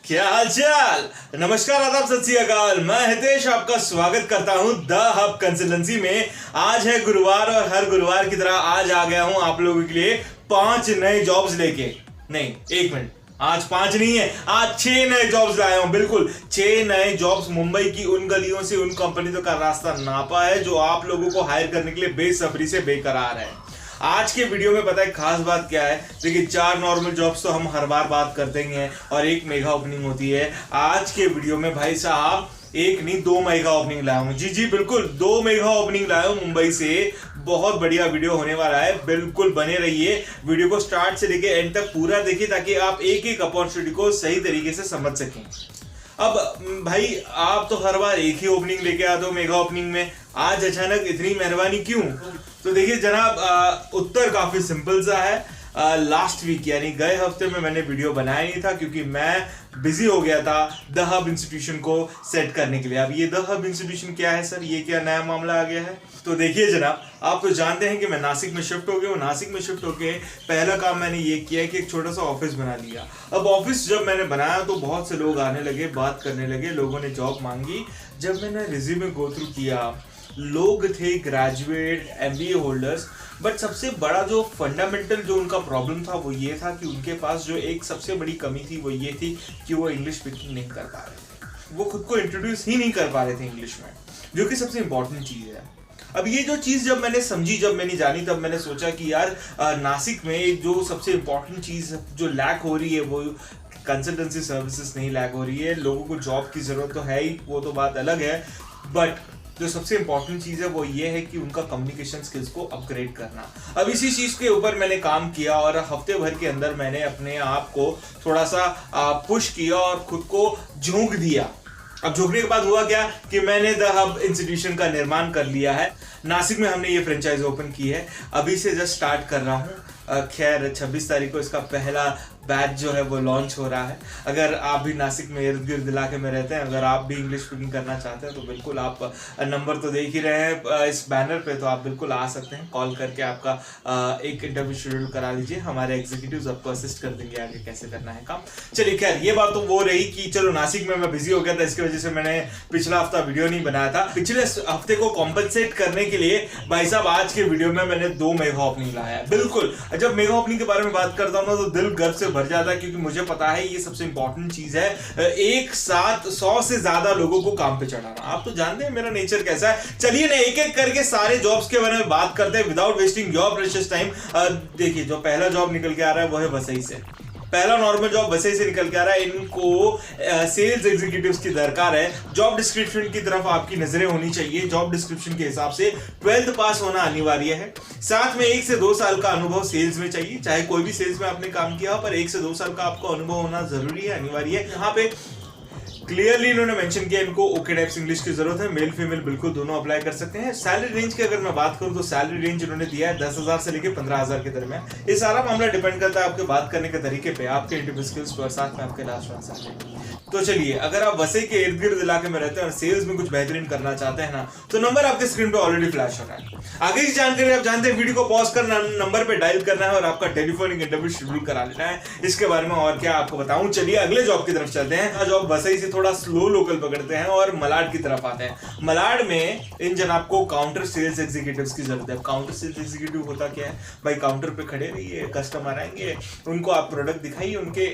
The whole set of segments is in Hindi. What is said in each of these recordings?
क्या हाल चाल। नमस्कार, आदाब, सत श्री अकाल। मैं हितेश आपका स्वागत करता हूं द हब कंसल्टेंसी में। आज है गुरुवार और हर गुरुवार की तरह आज आ गया हूं आप लोगों के लिए 5 नए जॉब्स लेके। नहीं, एक मिनट, आज 5 नहीं है, आज 6 नए जॉब्स लाया हूं। बिल्कुल 6 नए जॉब्स मुंबई की उन गलियों से उन कंपनियों का रास्ता नापा है जो आप लोगों को हायर करने के लिए बेसब्री से बेकरार है। आज के वीडियो में पता है खास बात क्या है। देखिए, 4 नॉर्मल जॉब्स तो हम हर बार बात करते ही हैं और एक मेगा ओपनिंग होती है। आज के वीडियो में भाई साहब एक नहीं 2 मेगा ओपनिंग लाया हूं। जी बिल्कुल 2 मेगा ओपनिंग लाया हूं मुंबई से। बहुत बढ़िया वीडियो होने वाला है, बिल्कुल बने रहिए। वीडियो को स्टार्ट से लेके एंड तक पूरा देखिए ताकि आप एक एक अपॉर्चुनिटी को सही तरीके से समझ सकें। अब भाई आप तो हर बार एक ही ओपनिंग लेके आते हो मेगा ओपनिंग में, आज अचानक इतनी मेहरबानी क्यों? तो देखिए जनाब, उत्तर काफी सिंपल सा है। लास्ट वीक यानी गए हफ्ते में मैंने वीडियो बनाया नहीं था क्योंकि मैं बिजी हो गया था द हब इंस्टीट्यूशन को सेट करने के लिए। अब ये द हब इंस्टीट्यूशन क्या है सर, ये क्या नया मामला आ गया है? तो देखिए जनाब, आप तो जानते हैं कि मैं नासिक में शिफ्ट हो गया हूँ। नासिक में शिफ्ट होके पहला काम मैंने ये किया कि एक छोटा सा ऑफिस बना लिया। अब ऑफिस जब मैंने बनाया तो बहुत से लोग आने लगे, बात करने लगे, लोगों ने जॉब मांगी। जब मैंने रिज्यूमे गो थ्रू किया, लोग थे ग्रेजुएट एमबीए होल्डर्स, बट सबसे बड़ा जो फंडामेंटल जो उनका प्रॉब्लम था वो ये था कि उनके पास जो एक सबसे बड़ी कमी थी वो ये थी कि वो इंग्लिश स्पीकिंग नहीं कर पा रहे थे। वो खुद को इंट्रोड्यूस ही नहीं कर पा रहे थे इंग्लिश में, जो कि सबसे इंपॉर्टेंट चीज़ है। अब ये जो चीज़ जब मैंने समझी, जब मैंने जानी, तब मैंने सोचा कि यार नासिक में जो सबसे इंपॉर्टेंट चीज़ जो लैक हो रही है वो कंसल्टेंसी सर्विसेज नहीं लैक हो रही है। लोगों को जॉब की ज़रूरत तो है ही, वो तो बात अलग है, बट जो सबसे इंपॉर्टेंट चीज़ है वो ये है कि उनका कम्युनिकेशन स्किल्स को अपग्रेड करना। अब इसी चीज़ के ऊपर मैंने काम किया और हफ्ते भर के अंदर मैंने अपने आप को थोड़ा सा पुश किया और खुद को झोंक दिया। अब झोंकने के बाद हुआ क्या कि मैंने द हब इंस्टीट्यूशन का निर्माण कर लिया है। नासिक में हमने ये फ्रेंचाइज ओपन की है, अभी से जस्ट स्टार्ट कर रहा हूँ। खैर 26 तारीख को इसका पहला बैच जो है वो लॉन्च हो रहा है। अगर आप भी नासिक में इर्द गिर्द इलाके में रहते हैं, अगर आप भी इंग्लिश स्पीकिंग करना चाहते हैं तो बिल्कुल आप नंबर तो देख ही रहे हैं इस बैनर पे, तो आप बिल्कुल आ सकते हैं। कॉल करके आपका एक इंटरव्यू शेड्यूल करा लीजिए, हमारे एग्जीक्यूटिव्स आपको असिस्ट कर देंगे आगे कैसे करना है काम। चलिए खैर, ये बात तो वो रही कि चलो नासिक में मैं बिजी हो गया था, इसकी वजह से मैंने पिछला हफ्ता वीडियो नहीं बनाया था। पिछले हफ्ते को कॉम्पनसेट करने के लिए भाई साहब आज के वीडियो में मैंने 2 मेगा ओपनिंग लाया है। बिल्कुल जब मेगा ओपनिंग के बारे में बात करता हूँ ना तो दिल गर्व से भर जाता है, क्योंकि मुझे पता है ये सबसे इंपॉर्टेंट चीज है, एक साथ 100 से ज्यादा लोगों को काम पे चढ़ाना। आप तो जानते हैं मेरा नेचर कैसा है। चलिए ना एक एक करके सारे जॉब्स के बारे में बात करते हैं without wasting your precious time. देखिए, जो पहला जॉब निकल के आ रहा है वो है वसई से। पहला नॉर्मल जॉब वसई से निकल के आ रहा है। इनको सेल्स एग्जीक्यूटिव्स की दरकार है। जॉब डिस्क्रिप्शन की तरफ आपकी नजरें होनी चाहिए। जॉब डिस्क्रिप्शन के हिसाब से 12th पास होना अनिवार्य है। साथ में 1 से 2 साल का अनुभव सेल्स में चाहिए, चाहे कोई भी सेल्स में आपने काम किया हो, पर 1 से 2 साल का आपको अनुभव होना जरूरी है, अनिवार्य है। यहाँ पे क्लियरली इन्होंने मेंशन किया इनको ओके टाइप्स इंग्लिश की जरूरत है। मेल फीमेल बिल्कुल दोनों अप्लाई कर सकते हैं। सैलरी रेंज की अगर मैं बात करूं तो सैलरी रेंज इन्होंने दिया है 10,000 से लेकर 15,000 के दरमियान। ये सारा मामला डिपेंड करता है आपके बात करने के तरीके पे, आपके इंटरव्यू स्किल्स पर, साथ में आपके लास्ट आंसर पे। तो चलिए, अगर आप वसई के इर्द गिर्द इलाके में रहते हैं और सेल्स में कुछ बेहतरीन करना चाहते हैं ना, तो नंबर आपके स्क्रीन पे ऑलरेडी फ्लैश हो रहा है। आगे की जानकारी आप जानते हैं, वीडियो को पॉज करना, नंबर पे डायल करना है और आपका टेलीफोनिक इंटरव्यू शेड्यूल करा लेना है। इसके बारे में और क्या आपको बताऊं। चलिए अगले जॉब की तरफ चलते हैं। जॉब वसई से थोड़ा स्लो लोकल पकड़ते हैं और मलाड की तरफ आते हैं। मलाड में इन जनाब को काउंटर सेल्स एग्जीक्यूटिव्स की जरूरत है। काउंटर सेल्स एग्जीक्यूटिव होता क्या है भाई? काउंटर पे खड़े रहिए, कस्टमर आएंगे, उनको आप प्रोडक्ट दिखाइए उनके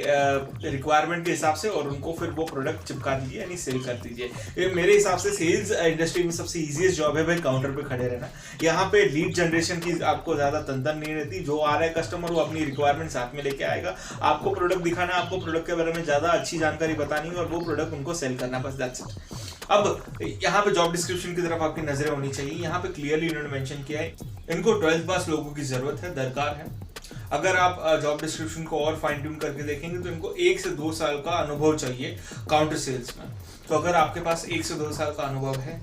रिक्वायरमेंट के हिसाब से और उनको फिर वो प्रोडक्ट चिपका दीजिए, यानी सेल कर दीजिए। ये मेरे हिसाब से सेल्स इंडस्ट्री में सबसे इजीएस्ट जॉब है भाई, काउंटर पे खड़े रहना। यहाँ पे लीड जनरेशन की आपको ज्यादा तंतन नहीं रहती। जो आ रहा है कस्टमर वो अपनी रिक्वायरमेंट साथ में लेके आएगा, आपको प्रोडक्ट दिखाना, आपको प्रोडक्ट के बारे में ज्यादा अच्छी जानकारी बतानी और वो प्रोडक्ट उनको सेल करना, बस दैट्स इट। अब यहाँ पे जॉब डिस्क्रिप्शन की तरफ आपकी नजरें होनी चाहिए। यहाँ पे क्लियरली इन्होंने मेंशन किया है इनको 12th पास लोगों की जरूरत है, दरकार है। अगर आप जॉब डिस्क्रिप्शन को और फाइन ट्यून करके देखेंगे तो इनको 1 से 2 साल का अनुभव चाहिए काउंटर सेल्स में। तो अगर आपके पास 1 से 2 साल का अनुभव है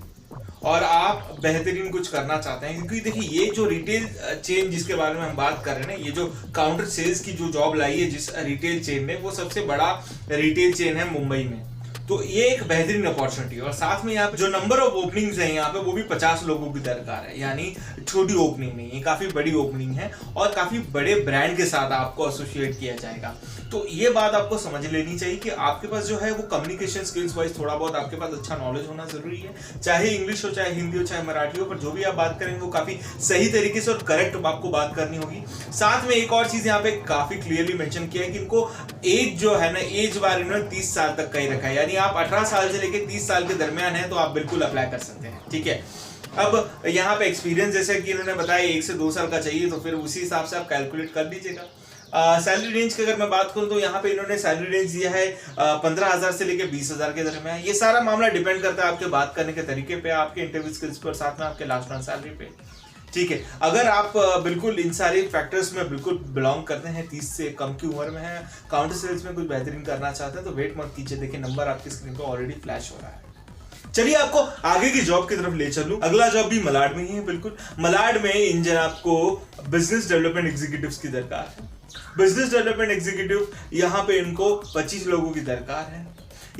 और आप बेहतरीन कुछ करना चाहते हैं, क्योंकि देखिए ये जो रिटेल चेन जिसके बारे में हम बात कर रहे हैं ना, ये जो काउंटर सेल्स की जो जॉब लाई है जिस रिटेल चेन ने, वो सबसे बड़ा रिटेल चेन है मुंबई में। तो ये एक बेहतरीन अपॉर्चुनिटी है। और साथ में यहाँ पे जो नंबर ऑफ ओपनिंग्स हैं यहाँ पे वो भी 50 लोगों की दरकार है, यानी छोटी ओपनिंग नहीं है, काफी बड़ी ओपनिंग है और काफी बड़े ब्रांड के साथ आपको एसोसिएट किया जाएगा। तो ये बात आपको समझ लेनी चाहिए कि आपके पास जो है वो कम्युनिकेशन स्किल्स वाइज थोड़ा बहुत आपके पास अच्छा नॉलेज होना जरूरी है, चाहे इंग्लिश हो, चाहे हिंदी हो, चाहे मराठी हो, पर जो भी आप बात करेंगे वो काफी सही तरीके से और करेक्ट आपको बात करनी होगी। साथ में एक और चीज यहाँ पे काफी क्लियरली मेंशन किया है कि इनको एज जो है ना, एज बार इन्होंने 30 साल तक का ही रखा है, यानी आप 18 साल से लेकर 30 साल के दरमियान है तो आप बिल्कुल अप्लाई कर सकते हैं, ठीक है। अब यहाँ पे एक्सपीरियंस जैसे कि इन्होंने बताया 1 से 2 साल का चाहिए, तो फिर उसी हिसाब से आप कैलकुलेट कर लीजिएगा। सैलरी रेंज की अगर मैं बात करूं तो यहाँ पे इन्होंने सैलरी रेंज दिया है 15,000 से लेकर 20,000 के दरमियान। ये सारा मामला डिपेंड करता है आपके बात करने के तरीके पे, आपके इंटरव्यू स्किल्स पर, साथ में आपके लास्ट ऑन सैलरी पे, ठीक है। अगर आप बिल्कुल इन सारे फैक्टर्स में बिल्कुल बिलोंग करते हैं, 30 से कम की उम्र में है, काउंटर सेल्स में कुछ बेहतरीन करना चाहते हैं, तो वेट मत कीजिए, देखिए नंबर आपकी स्क्रीन पे ऑलरेडी फ्लैश हो रहा है। चलिए आपको आगे की जॉब की तरफ ले चलूं। अगला जॉब भी मलाड में ही है, बिल्कुल मलाड में इन जनाब को बिजनेस डेवलपमेंट एग्जीक्यूटिव्स की दरकार है। बिजनेस डेवलपमेंट एग्जीक्यूटिव यहाँ पे इनको 25 लोगों की दरकार है।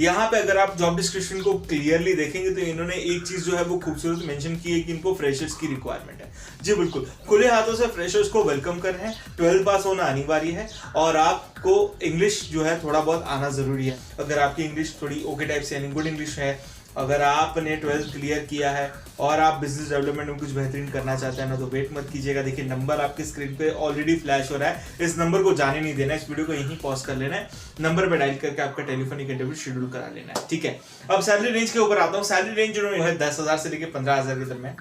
यहाँ पे अगर आप जॉब डिस्क्रिप्शन को क्लियरली देखेंगे तो इन्होंने एक चीज जो है वो खूबसूरत मेंशन की है कि इनको फ्रेशर्स की रिक्वायरमेंट है। जी बिल्कुल, खुले हाथों से फ्रेशर्स को वेलकम कर रहे हैं। 12 पास होना अनिवार्य है और आपको इंग्लिश जो है थोड़ा बहुत आना जरूरी है। अगर आपकी इंग्लिश थोड़ी ओके टाइप से यानी गुड इंग्लिश है, अगर आपने 12th क्लियर किया है और आप बिजनेस डेवलपमेंट में कुछ बेहतरीन करना चाहते हैं ना, तो वेट मत कीजिएगा। देखिए नंबर आपकी स्क्रीन पे ऑलरेडी फ्लैश हो रहा है, इस नंबर को जाने नहीं देना है, इस वीडियो को यहीं पॉज कर लेना है, नंबर पे डायल करके आपका टेलीफोनिक इंटरव्यू शेड्यूल करा लेना है, ठीक है। अब सैलरी रेंज के ऊपर आता हूँ। सैलरी रेंज जो है 10,000 से लेकर 15,000 के दरमियान।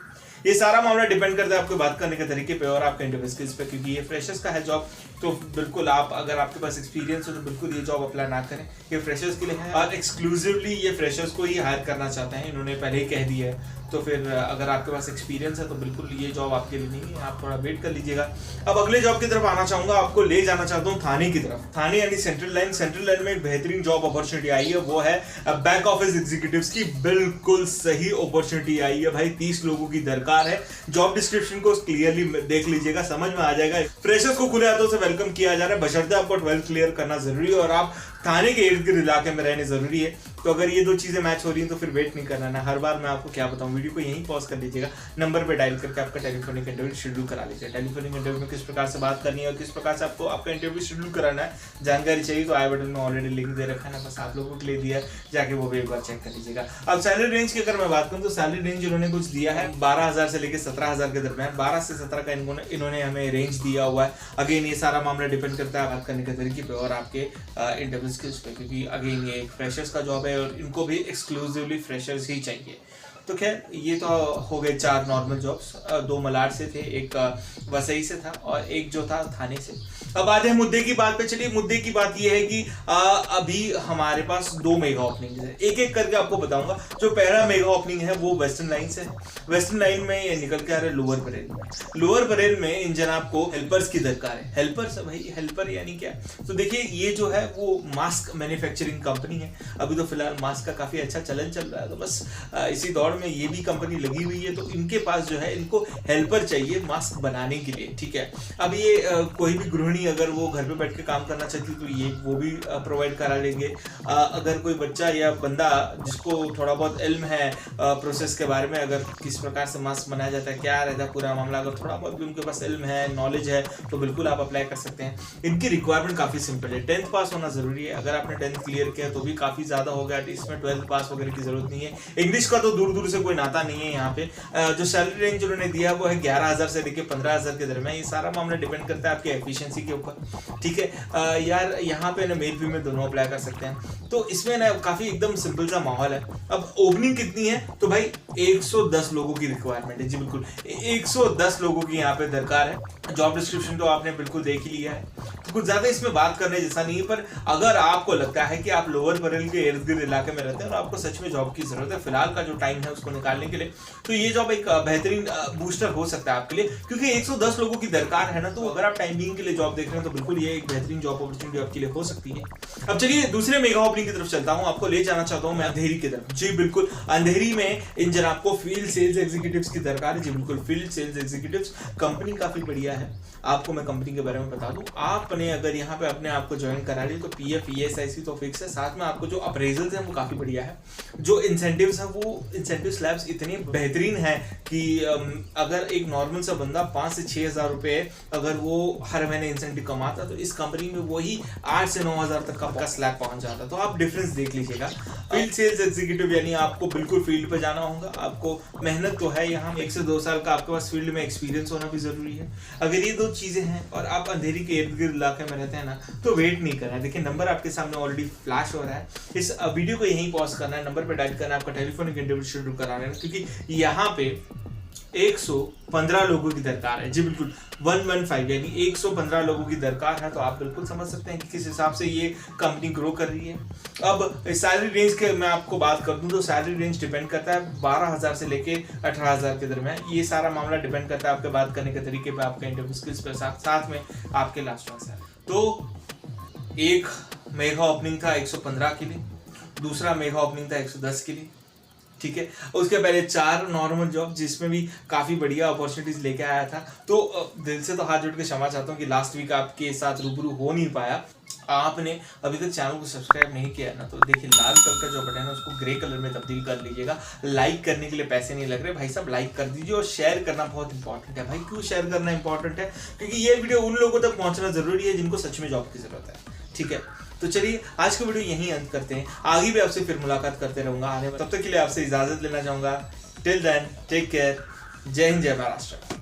ये सारा मामला डिपेंड करता है आपके बात करने के तरीके पे और आपके इंटरव्यू स्किल्स पे, क्योंकि ये फ्रेशर्स का है जॉब। तो बिल्कुल आप अगर आपके पास एक्सपीरियंस हो तो बिल्कुल ये जॉब अप्लाई ना करें, ये फ्रेशर्स के लिए है और एक्सक्लूसिवली ये फ्रेशर्स को ही हायर करना चाहते हैं, इन्होंने पहले ही कह दिया है। तो फिर अगर आपके पास एक्सपीरियंस है तो बिल्कुल ये जॉब आपके लिए नहीं है, आप थोड़ा वेट कर लीजिएगा। अब अगले जॉब की तरफ आना चाहूंगा, आपको ले जाना चाहता हूँ थाने की तरफ। थाने यानी सेंट्रल लाइन। सेंट्रल लाइन में एक बेहतरीन जॉब अपॉर्चुनिटी आई है, वो है बैक ऑफिस एग्जीक्यूटिव्स की। बिल्कुल सही अपॉर्चुनिटी आई है भाई, 30 लोगों की दरकार है। जॉब डिस्क्रिप्शन को क्लियरली देख लीजिएगा, समझ में आ जाएगा। फ्रेशर्स को खुले हाथों से वेलकम किया जा रहा है, बशर्ते आपको 12 क्लियर करना जरूरी है और आप थाने के इर्द गिर्द इलाके में रहने जरूरी है। तो अगर ये दो चीजें मैच हो रही हैं तो फिर वेट नहीं करना ना। हर बार मैं आपको क्या बताऊं, वीडियो को यहीं पॉज कर लीजिएगा, नंबर पे डायल करके आपका टेलीफोनिक इंटरव्यू शेड्यूल करा लीजिए। टेलीफोनिक इंटरव्यू में किस प्रकार से बात करनी है और किस प्रकार से आपको आपका इंटरव्यू शेड्यूल कराना है, जानकारी चाहिए तो आई बटन में ऑलरेडी लिंक दे रखा है ना, बस आप लोगों के लिए दिया है, जाके वो भी एक बार चेक कर लीजिएगा। अब सैलरी रेंज की अगर मैं बात करूँ तो सैलरी रेंज इन्होंने कुछ दिया है 12,000 से लेकर 17,000 के दरमियान। 12 से 17 का इन्होंने हमें रेंज दिया हुआ है। अगेन ये सारा मामला डिपेंड करता है बात करने के तरीके पे और आपके इंटरव्यू स्किल्स पे, क्योंकि अगेन ये एक फ्रेशर्स का जॉब है और इनको भी एक्सक्लूसिवली फ्रेशर्स ही चाहिए। तो खैर ये तो हो गए 4 नॉर्मल जॉब्स, 2 मलाड से थे, एक वसई से था और एक जो था थाने से। अब आते हैं मुद्दे की बात पे। चलिए मुद्दे की बात ये है कि अभी हमारे पास 2 मेगा ओपनिंग है, एक एक करके आपको बताऊंगा। जो पहला मेगा ओपनिंग है वो वेस्टर्न लाइन से है। वेस्टर्न लाइन में ये निकल के आ रहे लोअर परेल में। लोअर परेल में इन जनाब को हेल्पर्स की दरकार है। हेल्पर्स भाई, हेल्पर यानी क्या? तो देखिए ये जो है वो मास्क मैन्युफैक्चरिंग कंपनी है। अभी तो फिलहाल मास्क का काफी अच्छा चलन चल रहा है, तो बस इसी दौड़ में ये भी कंपनी लगी हुई है। तो इनके पास जो है इनको हेल्पर चाहिए मास्क बनाने के लिए, ठीक है। अब ये कोई भी गृहिणी अगर वो घर पे बैठ के काम करना चाहती तो ये वो भी प्रोवाइड करा लेंगे। अगर कोई बच्चा या बंदा जिसको थोड़ा बहुत इल्म है प्रोसेस के बारे में, अगर किस प्रकार से मास्क बनाया जाता है, क्या रहता है पूरा मामला, अगर थोड़ा बहुत भी उनके पास इल्म है, नॉलेज है, तो बिल्कुल आप अप्लाई कर सकते हैं। इनकी रिक्वायरमेंट काफी सिंपल है, 10th पास होना जरूरी है। अगर आपने 10th क्लियर किया तो भी काफी ज्यादा हो गया, इसमें 12th पास वगैरह की जरूरत नहीं है। इंग्लिश का तो दूर दूर से कोई नाता नहीं है यहाँ पे। जो सैलरी रेंज उन्होंने दिया वो है 11,000 से लेकर 15,000 के दरमियान। ये सारा मामला डिपेंड करता है आपकी एफिशिएंसी के ऊपर, ठीक है। यार यहाँ पे ना मेल फीमेल दोनों अप्लाई कर सकते हैं, तो इसमें ना काफी एकदम सिंपल सा माहौल है। अब ओपनिंग कितनी है तो भाई 110 लोगों की रिक्वायरमेंट है। जी बिल्कुल 110 लोगों की यहाँ पे दरकार है। जॉब डिस्क्रिप्शन तो आपने बिल्कुल देख ही लिया है, तो कुछ ज्यादा इसमें बात करने जैसा नहीं है। पर अगर आपको लगता है कि आप लोअर परेल के इर्द गिर्द इलाके में रहते हैं और आपको सच में जॉब की जरूरत है फिलहाल का जो टाइम है उसको निकालने के लिए, तो ये जॉब एक बेहतरीन बूस्टर हो सकता है आपके लिए, क्योंकि 110 लोगों की दरकार है ना। तो अगर आप टाइमिंग के लिए जॉब देख रहे हैं तो बिल्कुल ये एक बेहतरीन जॉब अपॉर्चुनिटी आपके लिए हो सकती है। अब चलिए दूसरे मेगा ओपनिंग की तरफ चलता हूं, आपको ले जाना चाहता हूं मैं अंधेरी की तरफ। जी बिल्कुल, अंधेरी में इन जनाब को फील्ड सेल्स एग्जीक्यूटिव्स की दरकार है। जी बिल्कुल, फील्ड सेल्स एग्जीक्यूटिव्स। कंपनी काफी बढ़िया है, आपको मैं कंपनी के बारे में बता दूं। आप आपने अगर यहाँ पे अपने आप को ज्वाइन करा लिया तो पीएफ ईएसआईसी तो फिक्स है, साथ में आपको जो अप्रेजल्स हैं वो काफ़ी बढ़िया है, जो इंसेंटिव्स हैं वो इंसेंटिव स्लैब्स इतने बेहतरीन हैं कि अगर एक नॉर्मल सा बंदा 5 से 6 हज़ार रुपये अगर वो हर महीने इंसेंटिव कमाता तो इस कंपनी में वही 8 से 9 हज़ार तक का स्लैब पहुंच जाता। तो आप डिफरेंस देख लीजिएगा। फील्ड सेल्स एग्जीक्यूटिव यानी आपको बिल्कुल फील्ड पे जाना होगा, आपको मेहनत तो है, यहाँ 1 से 2 साल का आपके पास फील्ड में एक्सपीरियंस होना भी जरूरी है। अगर ये 2 चीजें हैं और आप अंधेरी के इर्द गिर्द इलाके में रहते हैं ना तो वेट नहीं करना है। देखिए नंबर आपके सामने ऑलरेडी फ्लैश हो रहा है, इस वीडियो को यहीं पॉज करना है, नंबर पे डायल करना है, आपका टेलीफोनिक इंटरव्यू शुरू कराना है, क्योंकि यहाँ पे 115 लोगों की दरकार है। जी बिल्कुल 115 यानी 115 लोगों की दरकार है। तो आप बिल्कुल समझ सकते हैं कि किस हिसाब से ये कंपनी ग्रो कर रही है। अब सैलरी रेंज के मैं आपको बात कर दूं तो सैलरी रेंज डिपेंड करता है 12,000 से लेके 18,000 के दरमियान। ये सारा मामला डिपेंड करता है आपके बात करने के तरीके पे, आपके इंटरव्यू स्किल्स पे, साथ में आपके लास्ट में। तो एक मेगा ओपनिंग था 115 के लिए, दूसरा मेगा ओपनिंग था 110 के लिए, ठीक है। उसके पहले 4 नॉर्मल जॉब जिसमें भी काफ़ी बढ़िया अपॉर्चुनिटीज लेके आया था। तो दिल से तो हाथ जोड़ के क्षमा चाहता हूँ कि लास्ट वीक आपके साथ रूबरू हो नहीं पाया। आपने अभी तक चैनल को सब्सक्राइब नहीं किया है ना तो देखिए लाल कलर का जो बटन है उसको ग्रे कलर में तब्दील कर लीजिएगा। लाइक करने के लिए पैसे नहीं लग रहे भाई साहब, लाइक कर दीजिए। और शेयर करना बहुत इंपॉर्टेंट है भाई। क्यों शेयर करना इंपॉर्टेंट है? क्योंकि ये वीडियो उन लोगों तक पहुंचना जरूरी है जिनको सच में जॉब की जरूरत है, ठीक है। तो चलिए आज का वीडियो यहीं अंत करते हैं, आगे भी आपसे फिर मुलाकात करते रहूंगा आने में। तब तक के लिए आपसे इजाजत लेना चाहूंगा। Till then take care. जय हिंद, जय महाराष्ट्र।